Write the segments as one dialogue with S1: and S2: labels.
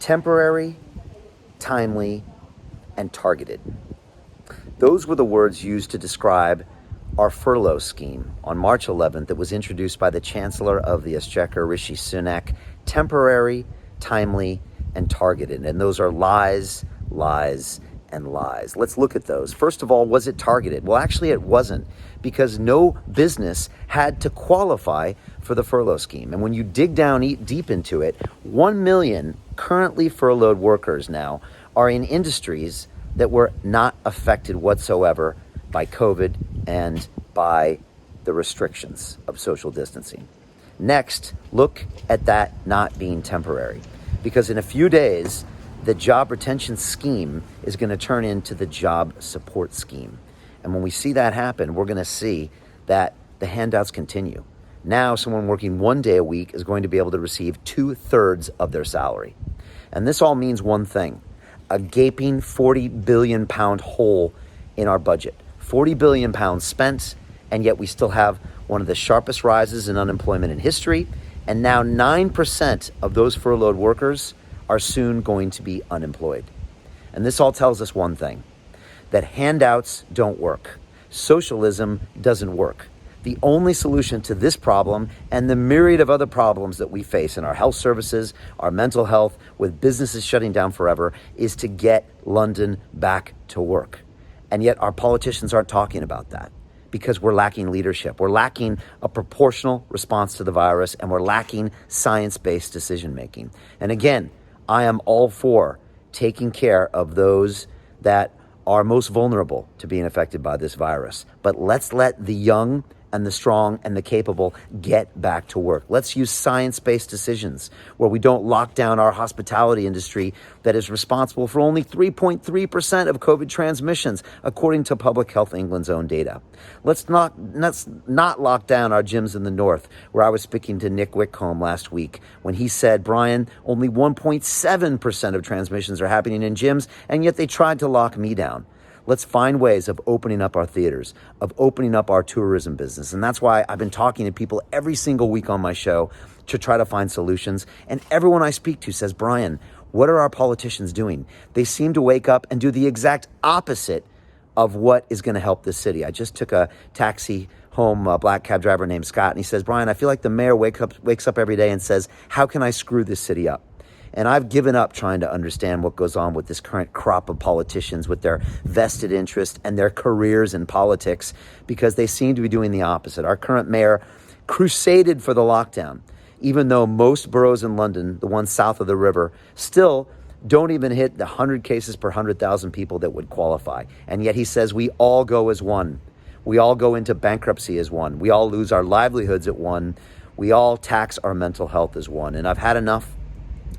S1: temporary, timely, and targeted. Those were the words used to describe our furlough scheme on March 11th that was introduced by the Chancellor of the Exchequer, Rishi Sunak. Temporary, timely, and targeted. And those are lies, lies, and lies. Let's look at those. First of all, was it targeted? Well, actually it wasn't, because no business had to qualify for the furlough scheme. And when you dig down deep into it, 1 million currently furloughed workers now are in industries that were not affected whatsoever by COVID and by the restrictions of social distancing. Next, look at that not being temporary, because in a few days, the job retention scheme is going to turn into the job support scheme. And when we see that happen, we're going to see that the handouts continue. Now, someone working 1 day a week is going to be able to receive 2/3 of their salary. And this all means one thing: a gaping 40 billion pound hole in our budget. 40 billion pounds spent, and yet we still have one of the sharpest rises in unemployment in history. And now 9% of those furloughed workers are soon going to be unemployed. And this all tells us one thing: that handouts don't work. Socialism doesn't work. The only solution to this problem and the myriad of other problems that we face in our health services, our mental health, with businesses shutting down forever, is to get London back to work. And yet our politicians aren't talking about that, because we're lacking leadership. We're lacking a proportional response to the virus, and we're lacking science-based decision-making. And again, I am all for taking care of those that are most vulnerable to being affected by this virus. But let's let the young and the strong and the capable get back to work. Let's use science-based decisions where we don't lock down our hospitality industry that is responsible for only 3.3% of COVID transmissions, according to Public Health England's own data. Let's not lock down our gyms in the north, where I was speaking to Nick Wickcombe last week when he said, Brian, only 1.7% of transmissions are happening in gyms, and yet they tried to lock me down. Let's find ways of opening up our theaters, of opening up our tourism business. And that's why I've been talking to people every single week on my show to try to find solutions. And everyone I speak to says, Brian, what are our politicians doing? They seem to wake up and do the exact opposite of what is going to help this city. I just took a taxi home, a black cab driver named Scott, and he says, Brian, I feel like the mayor wakes up every day and says, how can I screw this city up? And I've given up trying to understand what goes on with this current crop of politicians with their vested interest and their careers in politics, because they seem to be doing the opposite. Our current mayor crusaded for the lockdown, even though most boroughs in London, the ones south of the river, still don't even hit the 100 cases per 100,000 people that would qualify. And yet he says we all go as one. We all go into bankruptcy as one. We all lose our livelihoods at one. We all tax our mental health as one. And I've had enough.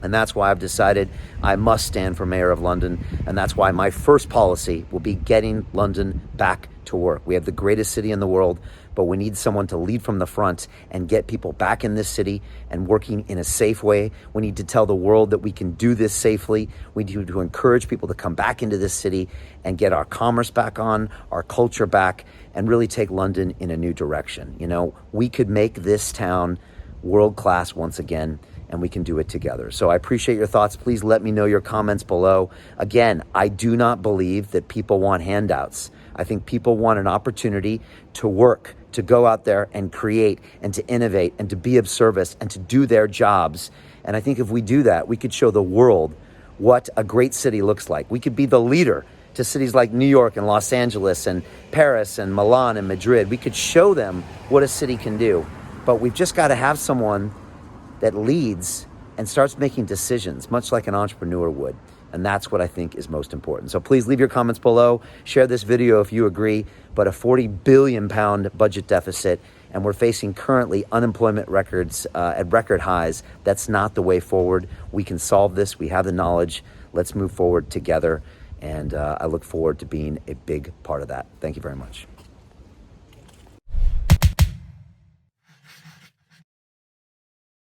S1: And that's why I've decided I must stand for Mayor of London. And that's why my first policy will be getting London back to work. We have the greatest city in the world, but we need someone to lead from the front and get people back in this city and working in a safe way. We need to tell the world that we can do this safely. We need to encourage people to come back into this city and get our commerce back on, our culture back, and really take London in a new direction. You know, we could make this town world class once again, and we can do it together. So I appreciate your thoughts. Please let me know your comments below. Again, I do not believe that people want handouts. I think people want an opportunity to work, to go out there and create and to innovate and to be of service and to do their jobs. And I think if we do that, we could show the world what a great city looks like. We could be the leader to cities like New York and Los Angeles and Paris and Milan and Madrid. We could show them what a city can do. But we've just got to have someone that leads and starts making decisions, much like an entrepreneur would. And that's what I think is most important. So please leave your comments below. Share this video if you agree. But a 40 billion pound budget deficit, and we're facing currently unemployment records at record highs. That's not the way forward. We can solve this. We have the knowledge. Let's move forward together. And I look forward to being a big part of that. Thank you very much.